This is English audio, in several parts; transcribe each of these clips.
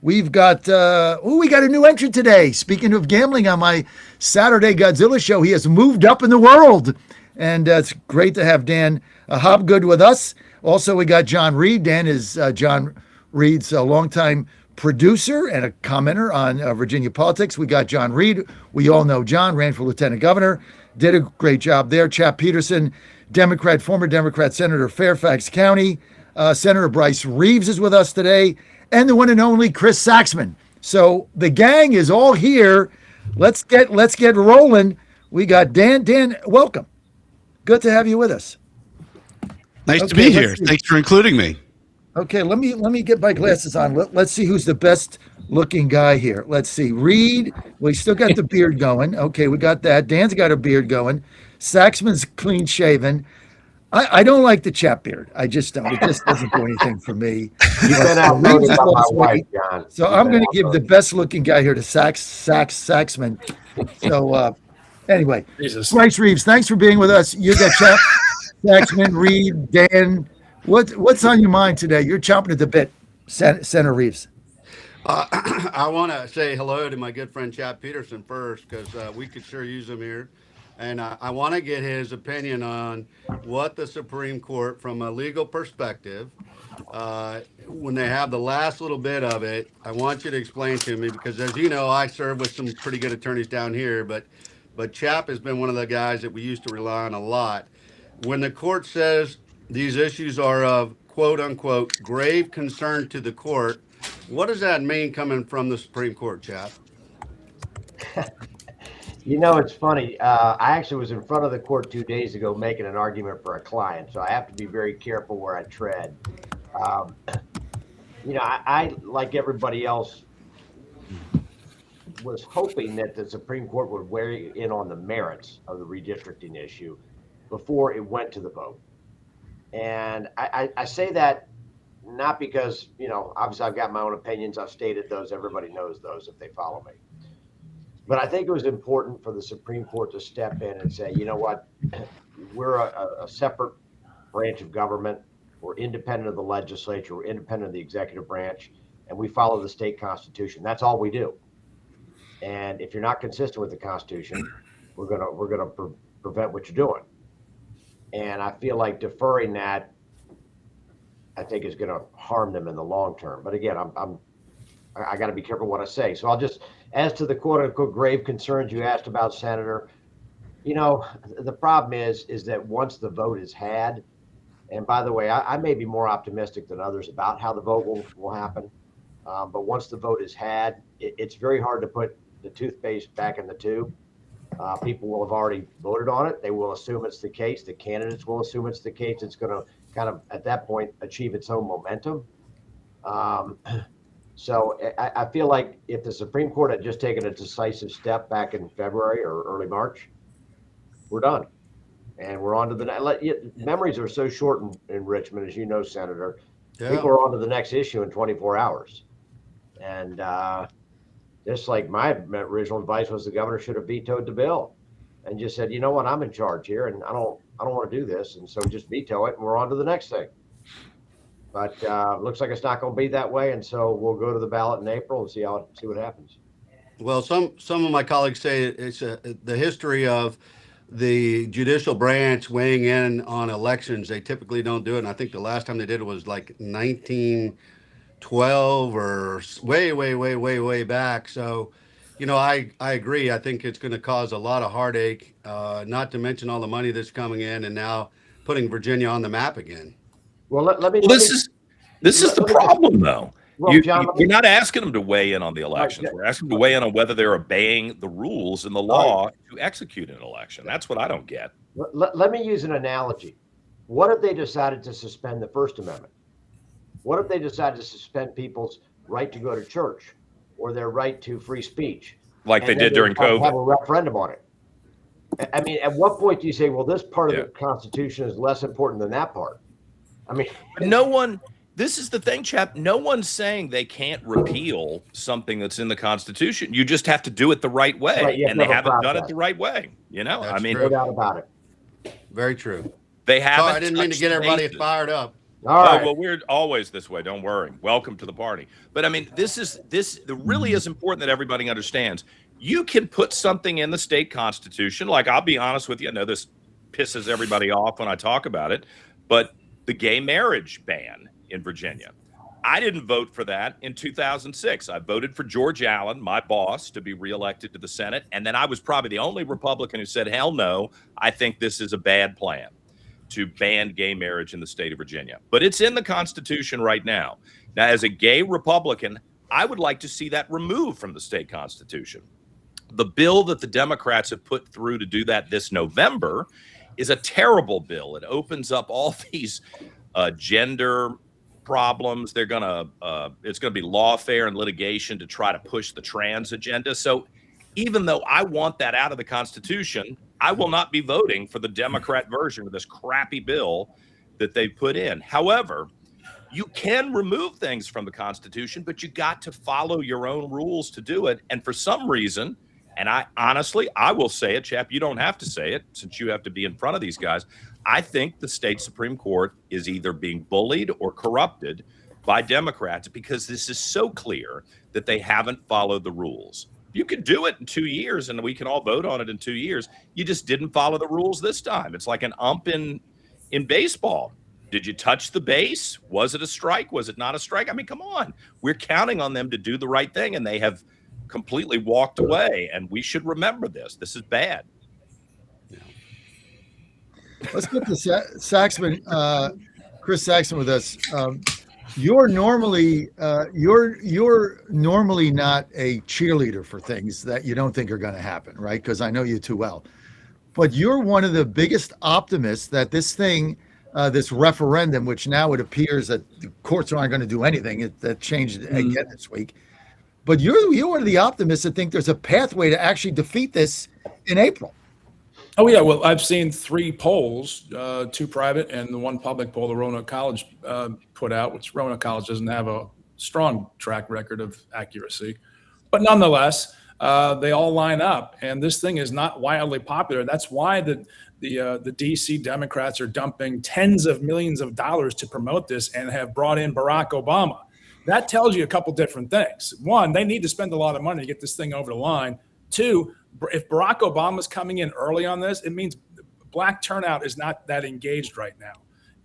We've got we got a new entrant today. Speaking of gambling, on my Saturday Godzilla show, he has moved up in the world, and it's great to have Dan Hobgood with us. Also, we got John Reed. Dan is John Reed's a longtime producer and a commenter on Virginia politics. We got John Reed. We all know John, ran for lieutenant governor, did a great job there. Chap Peterson, Democrat, former Democrat Senator, Fairfax County. Senator Bryce Reeves is with us today, and the one and only Chris Saxman. So the gang is all here. Let's get rolling. We got Dan. Dan, welcome. Good to have you with us. Nice to be here. Thanks for including me. Okay, let me get my glasses on. Let's see who's the best looking guy here. Let's see. Reed, well, he's still got the beard going. Okay, we got that. Dan's got a beard going. Saxman's clean shaven. I don't like the chap beard. I just don't. It just doesn't do anything for me. You've been outvoted by my wife, John. So I'm going to give the best looking guy here to Saxman. So anyway, Bryce Reeves, thanks for being with us. You got Chap, Saxman, Reed, Dan. What's on your mind today? You're chomping at the bit, Senator Reeves. I want to say hello to my good friend Chap Peterson first, because we could sure use him here. And I want to get his opinion on what the Supreme Court, from a legal perspective, when they have the last little bit of it, I want you to explain to me, because as you know, I serve with some pretty good attorneys down here, but Chap has been one of the guys that we used to rely on a lot. When the court says these issues are of quote unquote grave concern to the court, what does that mean coming from the Supreme Court, Chap? You know, it's funny. I actually was in front of the court 2 days ago making an argument for a client, so I have to be very careful where I tread. I, like everybody else, was hoping that the Supreme Court would weigh in on the merits of the redistricting issue before it went to the vote. And I say that not because, obviously I've got my own opinions. I've stated those. Everybody knows those if they follow me. But I think it was important for the Supreme Court to step in and say, you know what, we're a separate branch of government. We're independent of the legislature. We're independent of the executive branch, and we follow the state constitution. That's all we do. And if you're not consistent with the Constitution, we're gonna prevent what you're doing. And I feel like deferring that, I think, is going to harm them in the long term. But again, I got to be careful what I say. So I'll just, as to the quote unquote grave concerns you asked about, Senator, the problem is that once the vote is had, and by the way, I may be more optimistic than others about how the vote will happen. But once the vote is had, it's very hard to put the toothpaste back in the tube. People will have already voted on it. They will assume it's the case. The candidates will assume it's the case. It's going to kind of, at that point, achieve its own momentum. So I feel like if the Supreme Court had just taken a decisive step back in February or early March, we're done. And we're on to the next. Memories are so short in Richmond, as you know, Senator. Yeah. People are on to the next issue in 24 hours. And just like my original advice was, the governor should have vetoed the bill and just said, you know what, I'm in charge here, and I don't want to do this, and so just veto it, and we're on to the next thing. But looks like it's not going to be that way, and so we'll go to the ballot in April and see what happens. Well, some of my colleagues say it's the history of the judicial branch weighing in on elections. They typically don't do it, and I think the last time they did it was like 1912 or way back. So, I agree. I think it's going to cause a lot of heartache, not to mention all the money that's coming in and now putting Virginia on the map again. Well, this is the problem, though. Well, John, you're not asking them to weigh in on the elections. We're asking them to weigh in on whether they're obeying the rules and the law to execute an election. That's what I don't get. Let me use an analogy. What if they decided to suspend the First Amendment? What if they decided to suspend people's right to go to church or their right to free speech? Like they did during COVID. Have a referendum on it. I mean, at what point do you say, well, this part of the Constitution is less important than that part? I mean, this is the thing, Chap. No one's saying they can't repeal something that's in the Constitution. You just have to do it the right way. Right, and they haven't done it the right way. That's no doubt about it. Very true. They haven't. Sorry, I didn't mean to get everybody fired up. All Oh, right. well, we're always this way. Don't worry. Welcome to the party. But I mean, this really is important that everybody understands. You can put something in the state constitution. Like, I'll be honest with you. I know this pisses everybody off when I talk about it, but the gay marriage ban in Virginia. I didn't vote for that in 2006. I voted for George Allen, my boss, to be reelected to the Senate. And then I was probably the only Republican who said, hell no, I think this is a bad plan to ban gay marriage in the state of Virginia. But it's in the Constitution right now. Now, as a gay Republican, I would like to see that removed from the state constitution. The bill that the Democrats have put through to do that this November is a terrible bill. It opens up all these gender problems. It's going to be lawfare and litigation to try to push the trans agenda. So even though I want that out of the Constitution, I will not be voting for the Democrat version of this crappy bill that they put in. However, you can remove things from the Constitution, but you got to follow your own rules to do it. And for some reason, and I honestly, I will say it, chap, you don't have to say it since you have to be in front of these guys. I think the state Supreme Court is either being bullied or corrupted by Democrats because this is so clear that they haven't followed the rules. You could do it in 2 years and we can all vote on it in 2 years. You just didn't follow the rules this time. It's like an ump in baseball. Did you touch the base? Was it a strike? Was it not a strike? I mean, come on. We're counting on them to do the right thing, and they have completely walked away, and we should remember this. This is bad. Let's get to Saxman, Chris Saxman with us. You're normally not a cheerleader for things that you don't think are going to happen, right? Because I know you too well. But you're one of the biggest optimists that this thing, this referendum, which now it appears that the courts aren't going to do anything, that changed again this week. But you're one of the optimists that think there's a pathway to actually defeat this in April. Oh, yeah. Well, I've seen 3 polls, 2 private and the 1 public poll the Roanoke College put out, which Roanoke College doesn't have a strong track record of accuracy. But nonetheless, they all line up. And this thing is not wildly popular. That's why the D.C. Democrats are dumping tens of millions of dollars to promote this and have brought in Barack Obama. That tells you a couple different things. 1, they need to spend a lot of money to get this thing over the line. 2, if Barack Obama's coming in early on this, it means black turnout is not that engaged right now.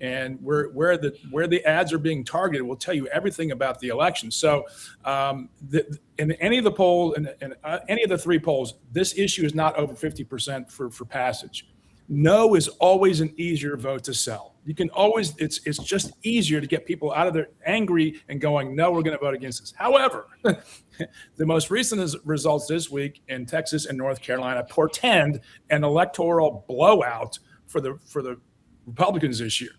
And where the ads are being targeted will tell you everything about the election. So in any of the polls, in any of the 3 polls, this issue is not over 50% for passage. No is always an easier vote to sell. You can always, it's just easier to get people out of their angry and going, no, we're going to vote against this. However, the most recent results this week in Texas and North Carolina portend an electoral blowout for the Republicans this year.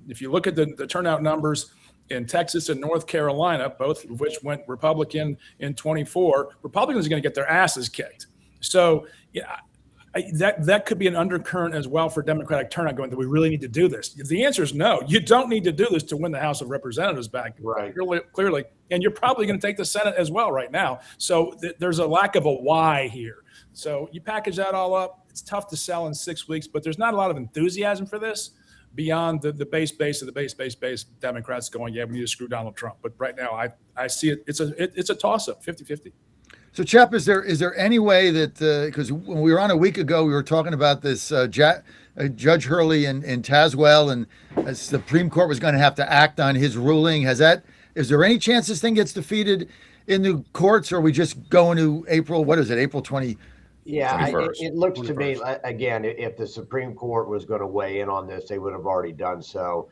If you look at the turnout numbers in Texas and North Carolina, both of which went Republican in 24, Republicans are going to get their asses kicked. So, yeah. That could be an undercurrent as well for Democratic turnout going, do we really need to do this? The answer is no. You don't need to do this to win the House of Representatives back, Right. Clearly. And you're probably going to take the Senate as well right now. So there's a lack of a why here. So you package that all up. It's tough to sell in 6 weeks, but there's not a lot of enthusiasm for this beyond the base of the base Democrats going, yeah, we need to screw Donald Trump. But right now I see it. It's a toss-up, 50-50. So, Chap, is there any way that because when we were on a week ago, we were talking about this Judge Hurley in Tazewell, and the Supreme Court was going to have to act on his ruling. Is there any chance this thing gets defeated in the courts, or are we just going to April? What is it? April 20? Yeah, it looks 21st. to me, again, if the Supreme Court was going to weigh in on this, they would have already done so.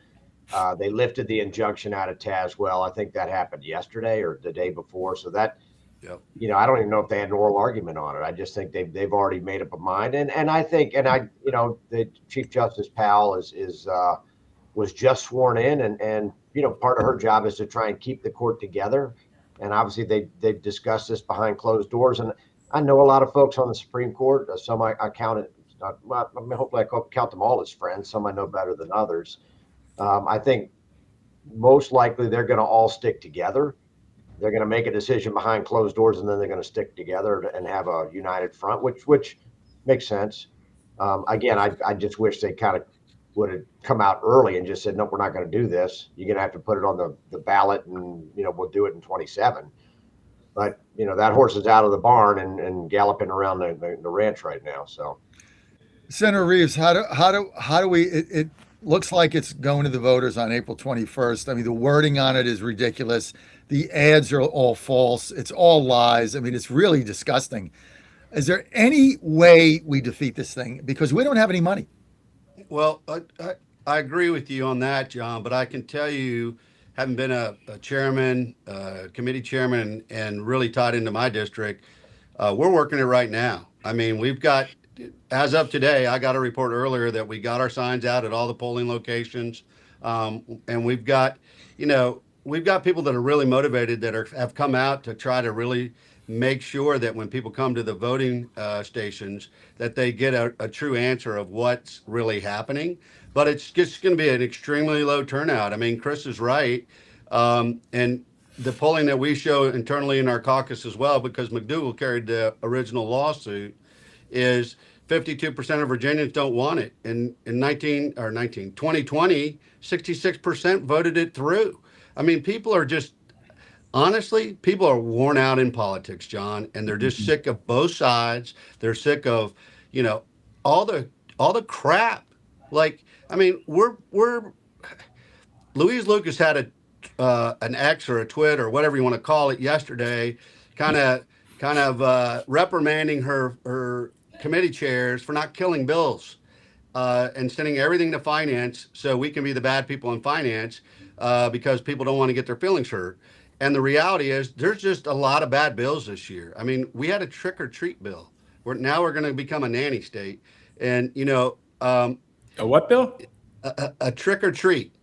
They lifted the injunction out of Tazewell. I think that happened yesterday or the day before. So that. Yep. I don't even know if they had an oral argument on it. I just think they've already made up a mind. And I think, the Chief Justice Powell was just sworn in, and part of her job is to try and keep the court together. And obviously they've discussed this behind closed doors. And I know a lot of folks on the Supreme Court. Some I counted. Hopefully I count them all as friends. Some I know better than others. I think most likely they're going to all stick together. They're going to make a decision behind closed doors, and then they're going to stick together and have a united front, which makes sense. Again, I just wish they kind of would have come out early and just said, no, we're not going to do this. You're going to have to put it on the ballot, and we'll do it in 27. But that horse is out of the barn and galloping around the ranch right now. So, Senator Reeves, how do we? It looks like it's going to the voters on April 21st. I mean, the wording on it is ridiculous. The ads are all false. It's all lies. I mean, it's really disgusting. Is there any way we defeat this thing? Because we don't have any money. Well, I agree with you on that, John, but I can tell you, having been a chairman, committee chairman, and really tied into my district, we're working it right now. I mean, we've got, as of today, I got a report earlier that we got our signs out at all the polling locations. And we've got people that are really motivated that have come out to try to really make sure that when people come to the voting stations, that they get a true answer of what's really happening. But it's just going to be an extremely low turnout. I mean, Chris is right. And the polling that we show internally in our caucus as well, because McDougal carried the original lawsuit, is 52% of Virginians don't want it. In 2020, 66% voted it through. I mean, people are just, honestly, people are worn out in politics, John, and they're just sick of both sides. They're sick of, all the crap. Like, I mean, Louise Lucas had an X or a tweet or whatever you want to call it yesterday, kind of reprimanding her committee chairs for not killing bills and sending everything to finance so we can be the bad people in finance because people don't want to get their feelings hurt. And the reality is there's just a lot of bad bills this year. I mean, we had a trick or treat bill. Now we're going to become a nanny state. And, A what bill? a trick or treat.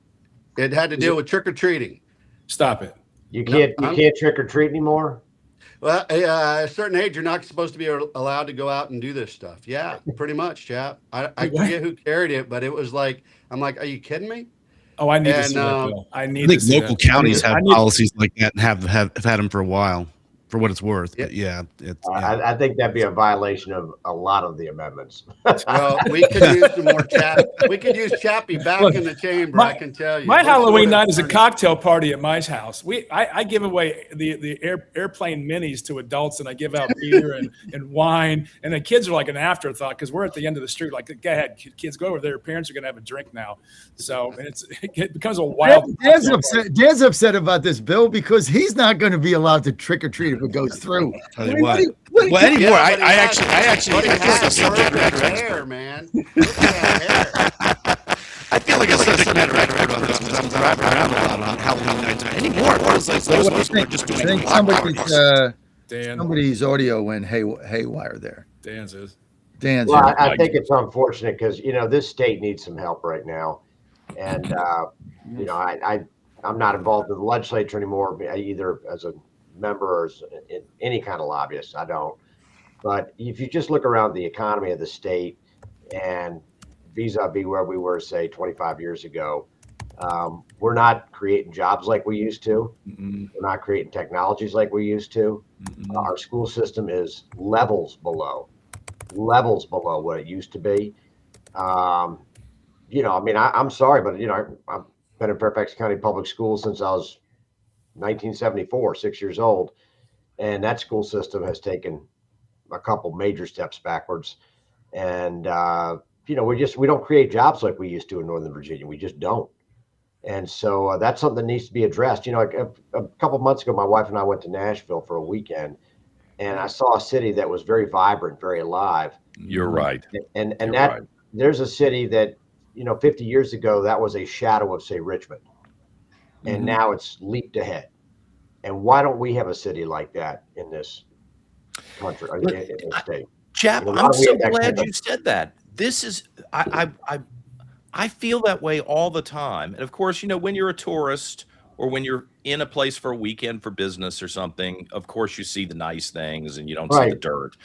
It had to deal with trick or treating. Stop it. you can't trick or treat anymore. Well, at a certain age, you're not supposed to be allowed to go out and do this stuff. Yeah, pretty much, chap. I forget who carried it, but it was like, I'm like, are you kidding me? Oh, I need to see that bill. I think local counties have policies like that and have had them for a while, for what it's worth. But I think that'd be a violation of a lot of the amendments. Well, we could use some more We could use Chappie back in the chamber. I can tell you. My Halloween night is a cocktail party at my house. I give away the airplane minis to adults, and I give out beer and wine, and the kids are like an afterthought because we're at the end of the street. Like, go ahead, kids, go over there. Your parents are gonna have a drink now. So it becomes a wild. Dan's upset about this bill because he's not going to be allowed to trick or treat if it goes through. Tell you what. Well, anymore. I actually This is subject matter hair, man. I feel like a subject matter expert on this because I'm driving around a lot on Halloween nights. Anymore, it feels like those people are just doing I think somebody's audio went haywire there. Dan's is. Dan's. Well, I think it's unfortunate because this state needs some help right now, and I'm not involved in the legislature anymore, either as a member or as any kind of lobbyist. I don't. But if you just look around the economy of the state and vis-a-vis where we were, say, 25 years ago, we're not creating jobs like we used to. Mm-mm. We're not creating technologies like we used to. Mm-mm. Our school system is levels below what it used to be. I'm sorry, but I've been in Fairfax County Public Schools since I was 1974, 6 years old, and that school system has taken a couple major steps backwards. And we don't create jobs like we used to in Northern Virginia. We just don't. And so that's something that needs to be addressed. A couple of months ago, my wife and I went to Nashville for a weekend, and I saw a city that was very vibrant, very alive. You're right. And there's a city that 50 years ago, that was a shadow of, say, Richmond. And now it's leaped ahead. And why don't we have a city like that in this country, in this state? Chap, I'm so glad you said that. This is, I feel that way all the time. And of course, when you're a tourist or when you're in a place for a weekend for business or something, of course you see the nice things and you don't see the dirt.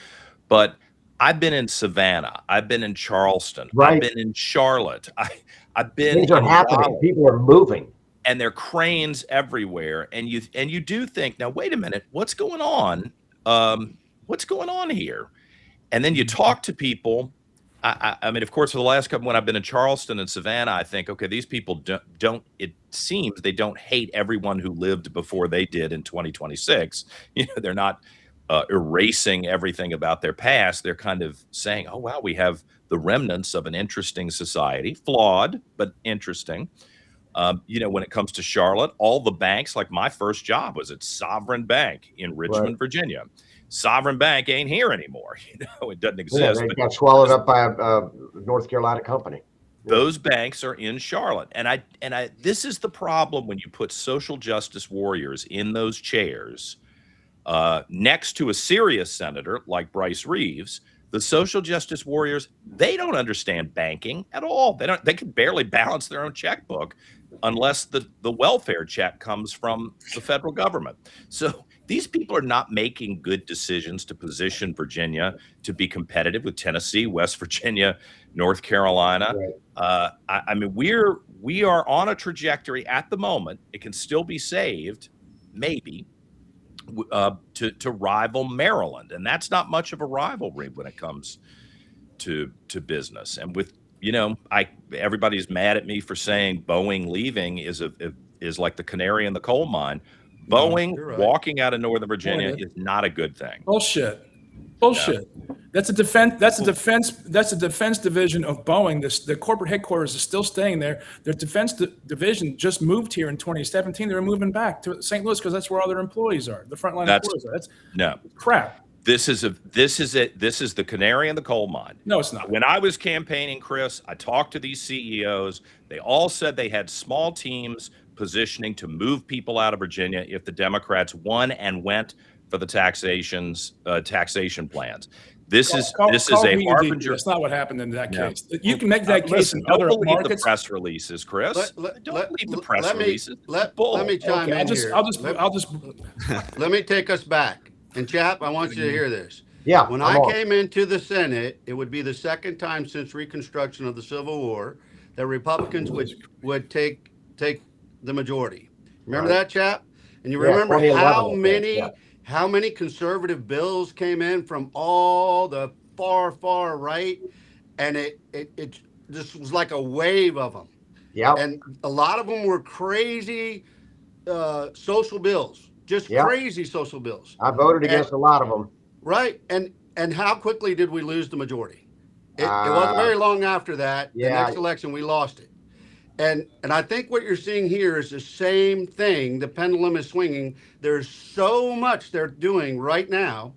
But I've been in Savannah. I've been in Charleston. I've been in Charlotte. I've been. Things are happening. Raleigh, people are moving, and there are cranes everywhere. And you do think, now wait a minute, what's going on? What's going on here? And then you talk to people. I mean, of course, for the last couple, when I've been in Charleston and Savannah, I think, okay, these people don't, it seems they don't hate everyone who lived before they did in 2026. They're not erasing everything about their past. They're kind of saying, oh, wow, we have the remnants of an interesting society, flawed, but interesting. When it comes to Charlotte, all the banks, like my first job was at Sovereign Bank in Richmond, Virginia. Sovereign Bank ain't here anymore. It doesn't exist. They got swallowed up by a North Carolina company. Those banks are in Charlotte. And this is the problem when you put social justice warriors in those chairs next to a serious senator like Bryce Reeves. The social justice warriors, they don't understand banking at all. They can barely balance their own checkbook unless the welfare check comes from the federal government. So these people are not making good decisions to position Virginia to be competitive with Tennessee, West Virginia, North Carolina. Right. I mean, we are on a trajectory at the moment. It can still be saved, maybe, to rival Maryland, and that's not much of a rivalry when it comes to business. And with everybody's mad at me for saying Boeing leaving is like the canary in the coal mine. Boeing walking out of Northern Virginia is not a good thing. Bullshit. Yeah. That's a defense. That's a defense division of Boeing. The corporate headquarters is still staying there. Their defense division just moved here in 2017. They're moving back to St. Louis because that's where all their employees are. The frontline employees are. That's crap. This is the canary in the coal mine. No, it's not. When I was campaigning, Chris, I talked to these CEOs. They all said they had small teams positioning to move people out of Virginia if the Democrats won and went for the taxation plans. This is a harbinger. That's not what happened in that case. You can make that case in other markets. The press releases, Chris. Don't believe the press releases. Let me chime in here. I'll just. Let me take us back. And Chap, I want you to hear this. Yeah. When I came into the Senate, it would be the second time since Reconstruction of the Civil War that Republicans would take the majority. Remember that, Chap? And you remember how many conservative bills came in from all the far right, and it just was like a wave of them. Yeah. And a lot of them were crazy social bills, crazy social bills. I voted against a lot of them. Right. And how quickly did we lose the majority? It wasn't very long after that. The next election, we lost it. And I think what you're seeing here is the same thing. The pendulum is swinging. There's so much they're doing right now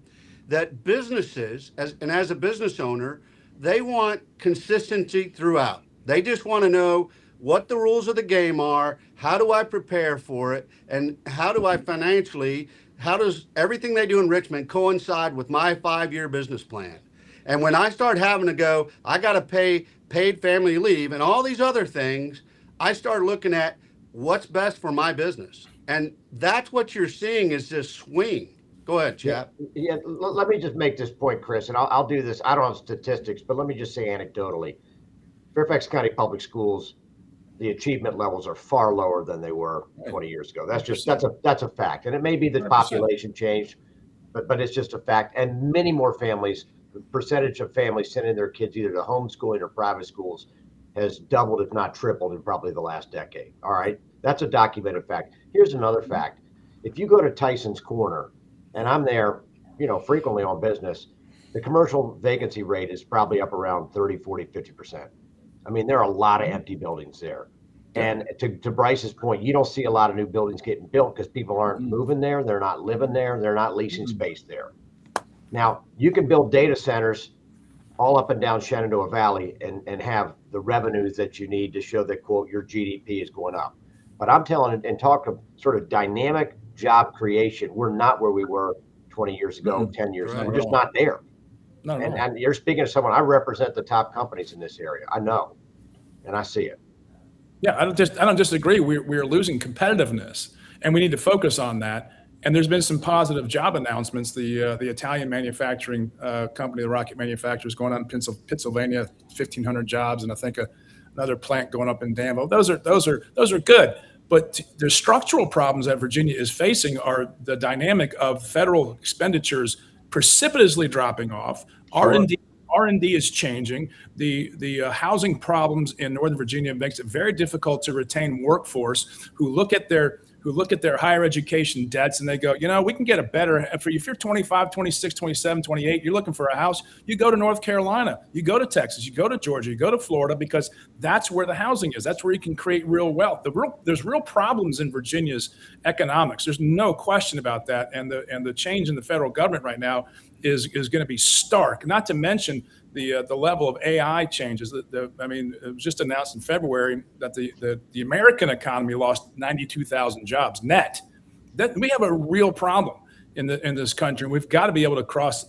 that businesses, as a business owner, they want consistency throughout. They just want to know what the rules of the game are, how do I prepare for it, and how do I financially, how does everything they do in Richmond coincide with my 5-year business plan? And when I start having to go, I got to pay paid family leave and all these other things, I start looking at what's best for my business. And that's what you're seeing is this swing. Go ahead, Chap. Yeah, let me just make this point, Chris, and I'll do this. I don't have statistics, but let me just say anecdotally, Fairfax County Public Schools, the achievement levels are far lower than they were 20 years ago. That's a fact. And it may be the population changed, but it's just a fact. And many more families, the percentage of families sending their kids either to homeschooling or private schools has doubled, if not tripled, in probably the last decade. All right. That's a documented fact. Here's another fact. If you go to Tyson's Corner, and I'm there, frequently on business, the commercial vacancy rate is probably up around 30, 40, 50%. I mean, there are a lot of empty buildings there. And to Bryce's point, you don't see a lot of new buildings getting built because people aren't moving there. They're not living there. They're not leasing space there. Now, you can build data centers all up and down Shenandoah Valley and have the revenues that you need to show that, quote, your GDP is going up. But I'm telling, and talk of sort of dynamic job creation, we're not where we were 20 years ago, 10 years ago. We're just not there. And you're speaking to someone, I represent the top companies in this area. I know, and I see it. Yeah, I don't disagree. We're losing competitiveness, and we need to focus on that. And there's been some positive job announcements. The Italian manufacturing company, the rocket manufacturers, going on in Pennsylvania, 1,500 jobs, and I think another plant going up in Danville. Those are good. But the structural problems that Virginia is facing are the dynamic of federal expenditures precipitously dropping off. R&D R&D is changing. The housing problems in Northern Virginia makes it very difficult to retain workforce who look at their higher education debts and they go, we can get a better, if you're 25, 26, 27, 28, you're looking for a house, you go to North Carolina, you go to Texas, you go to Georgia, you go to Florida, because that's where the housing is. That's where you can create real wealth. There's real problems in Virginia's economics. There's no question about that. And the change in the federal government right now is going to be stark, not to mention the level of AI changes. It was just announced in February that the American economy lost 92,000 jobs net. That we have a real problem in this country, and we've got to be able to cross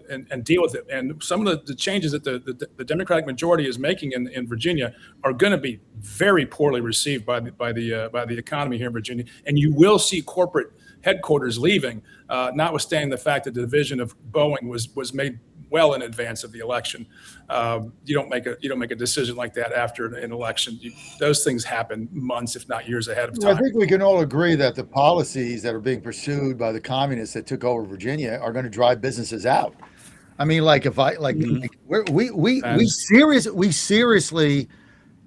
and deal with it. And some of the changes that the Democratic majority is making in Virginia are going to be very poorly received by the economy here in Virginia. And you will see corporate headquarters leaving, notwithstanding the fact that the division of Boeing was made well in advance of the election. You don't make a decision like that after an election. Those things happen months, if not years ahead of time. I think we can all agree that the policies that are being pursued by the communists that took over Virginia are going to drive businesses out. I mean, like we seriously,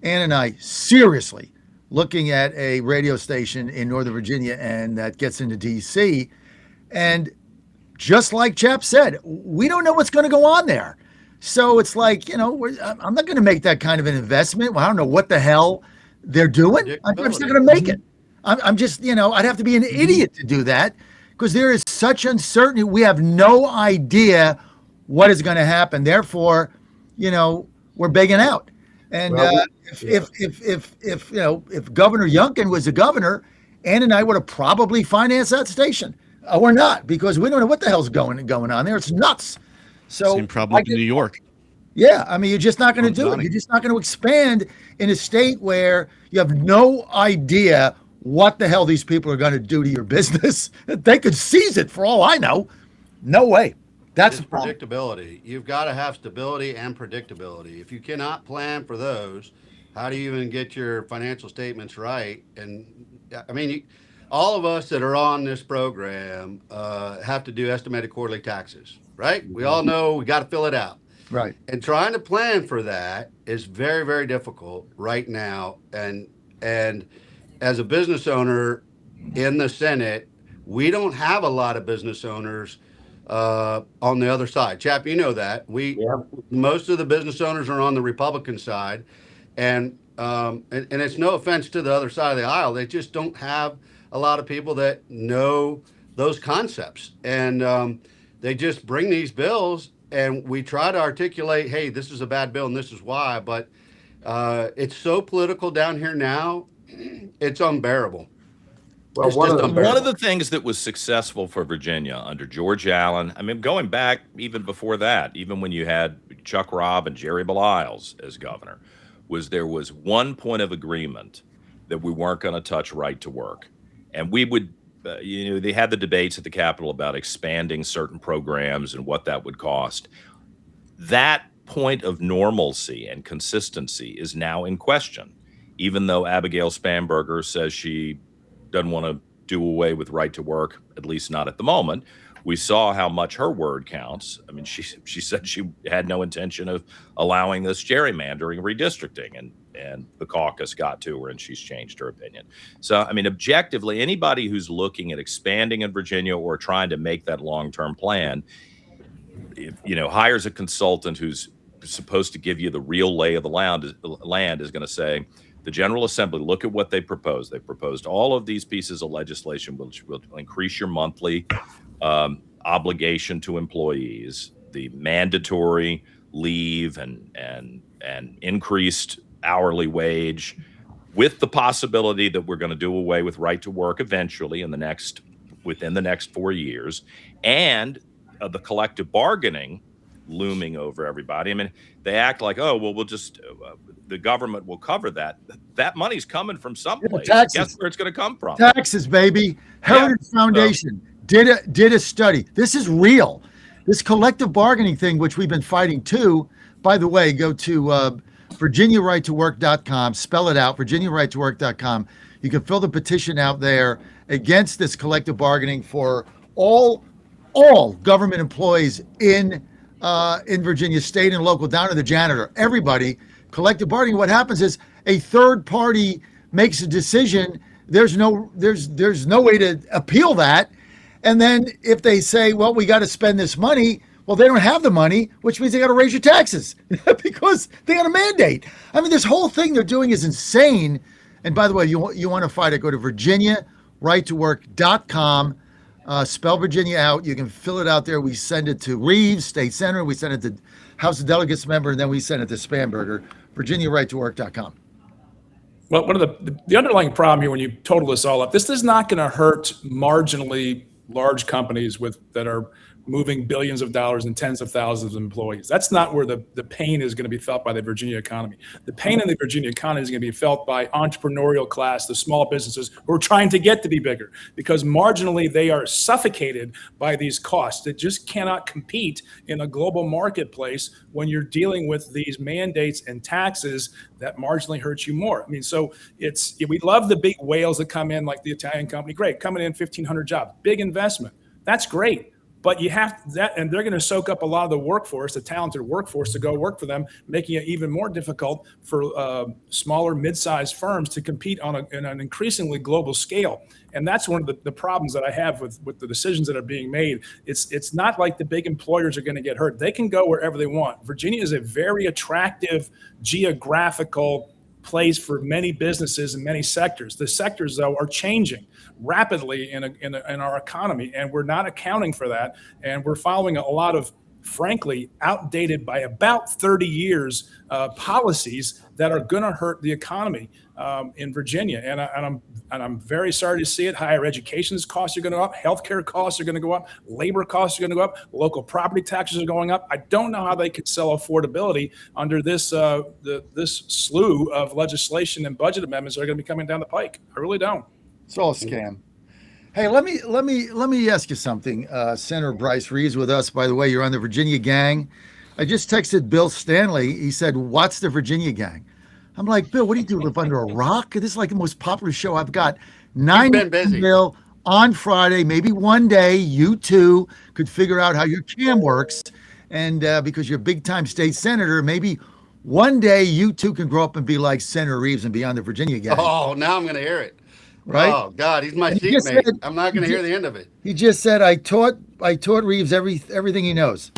Ann and I seriously looking at a radio station in Northern Virginia, and that gets into DC, and just like Chap said, we don't know what's going to go on there. So it's like, I'm not going to make that kind of an investment. Well, I don't know what the hell they're doing. I'm just not going to make it. I'm just, I'd have to be an idiot to do that, because there is such uncertainty. We have no idea what is going to happen. Therefore, we're begging out. And if Governor Youngkin was the governor, Ann and I would have probably financed that station. We're not, because we don't know what the hell's going on there. It's nuts. So same problem in New York. Yeah, I mean, you're just not going to do it. You're just not going to expand in a state where you have no idea what the hell these people are going to do to your business. They could seize it for all I know. No way. That's it's predictability. You've got to have stability and predictability. If you cannot plan for those, how do you even get your financial statements right? And I mean, all of us that are on this program have to do estimated quarterly taxes, right? We all know we got to fill it out. Right. And trying to plan for that is very, very difficult right now. And as a business owner in the Senate, we don't have a lot of business owners on the other side. Chap, you know that. Most of the business owners are on the Republican side. And it's no offense to the other side of the aisle. They just don't have a lot of people that know those concepts. And they just bring these bills, and we try to articulate, hey, this is a bad bill and this is why. But it's so political down here now, it's unbearable. Well, one of the things that was successful for Virginia under George Allen, I mean, going back even before that, even when you had Chuck Robb and Jerry Baliles as governor, was there was one point of agreement that we weren't going to touch right to work. And we would, they had the debates at the Capitol about expanding certain programs and what that would cost. That point of normalcy and consistency is now in question, even though Abigail Spanberger says she doesn't want to do away with right to work, at least not at the moment. We saw how much her word counts. I mean, she said she had no intention of allowing this gerrymandering redistricting, and the caucus got to her and she's changed her opinion. So, I mean, objectively, anybody who's looking at expanding in Virginia or trying to make that long-term plan, hires a consultant who's supposed to give you the real lay of the land is going to say, the General Assembly, look at what they proposed. They proposed all of these pieces of legislation which will increase your monthly obligation to employees, the mandatory leave and increased hourly wage, with the possibility that we're going to do away with right to work eventually within the next 4 years, and the collective bargaining looming over everybody. I mean, they act like, oh, well, we'll just the government will cover that. That money's coming from someplace. Guess where it's going to come from? Taxes, baby. Heritage Foundation did a study. This is real. This collective bargaining thing, which we've been fighting too. By the way, go to VirginiaRightToWork.com. Spell it out. VirginiaRightToWork.com. You can fill the petition out there against this collective bargaining for all government employees in in Virginia, state and local, down to the janitor, everybody, collective bargaining. What happens is a third party makes a decision. There's no way to appeal that. And then if they say, well, we got to spend this money, well, they don't have the money, which means they got to raise your taxes because they got a mandate. I mean, this whole thing they're doing is insane. And by the way, you want to fight it, go to virginiarighttowork.com. Spell Virginia out. You can fill it out there. We send it to Reeves, State Senator. We send it to House of Delegates member, and then we send it to Spanberger. virginiarighttowork.com. Well, one of the underlying problem here, when you total this all up, this is not going to hurt marginally large companies that are moving billions of dollars and tens of thousands of employees. That's not where the pain is going to be felt by the Virginia economy. The pain in the Virginia economy is going to be felt by entrepreneurial class, the small businesses who are trying to get to be bigger, because marginally they are suffocated by these costs. They just cannot compete in a global marketplace when you're dealing with these mandates and taxes that marginally hurt you more. I mean, so we love the big whales that come in, like the Italian company. Great, coming in 1,500 jobs, big investment. That's great. But you have that, and they're going to soak up a lot of the workforce, the talented workforce, to go work for them, making it even more difficult for smaller, mid-sized firms to compete on an increasingly global scale. And that's one of the problems that I have with the decisions that are being made. It's not like the big employers are going to get hurt. They can go wherever they want. Virginia is a very attractive geographical place for many businesses in many sectors. The sectors, though, are changing rapidly in our economy, and we're not accounting for that. And we're following a lot of, frankly, outdated by about 30 years policies that are going to hurt the economy in Virginia. And I'm very sorry to see it. Higher education costs are going to go up. Healthcare costs are going to go up. Labor costs are going to go up. Local property taxes are going up. I don't know how they could sell affordability under this this slew of legislation and budget amendments that are going to be coming down the pike. I really don't. It's all a scam. Hey, let me ask you something. Senator Bryce Reeves with us, by the way. You're on the Virginia Gang. I just texted Bill Stanley. He said, "What's the Virginia Gang?" I'm like, Bill, what do you do? Live under a rock? This is like the most popular show I've got. Been busy. Bill on Friday. Maybe one day you too could figure out how your cam works, and because you're a big time state senator, maybe one day you too can grow up and be like Senator Reeves and be on the Virginia Gang. Oh, now I'm going to hear it. Right? Oh God, he's my And he just seatmate. said- I'm not going to hear the end of it. He just said, "I taught Reeves everything he knows."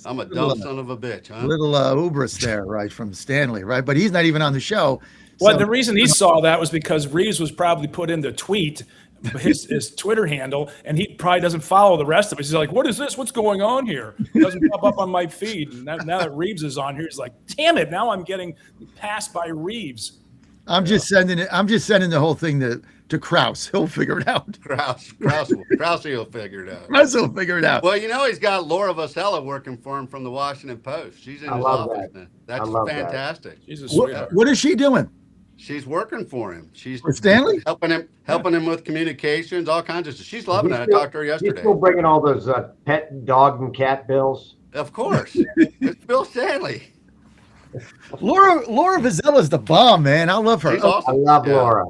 I'm a dumb son of a bitch, huh? Little hubris there, right, from Stanley, right? But he's not even on the show. Well, So- the reason he saw that was because Reeves was probably put in the tweet, his Twitter handle, and he probably doesn't follow the rest of it. He's like, "What is this? What's going on here?" It doesn't pop up on my feed. And now that Reeves is on here, he's like, "Damn it! Now I'm getting passed by Reeves." I'm just sending the whole thing to Krause. He'll figure it out. Krause will figure it out. Krause will figure it out. Well, you know, he's got Laura Vasella working for him from the Washington Post. She's in I his love office that. now. That's I love that. fantastic. She's a sweetheart. What is she doing? She's working for him. She's For Stanley? helping him with communications, all kinds of stuff. She's loving it. I He's talked to her He's yesterday. still bringing all those pet dog and cat bills. Of course. It's Bill Stanley. Laura Vizella is the bomb, man. I love her. She's awesome. I love Yeah. Laura.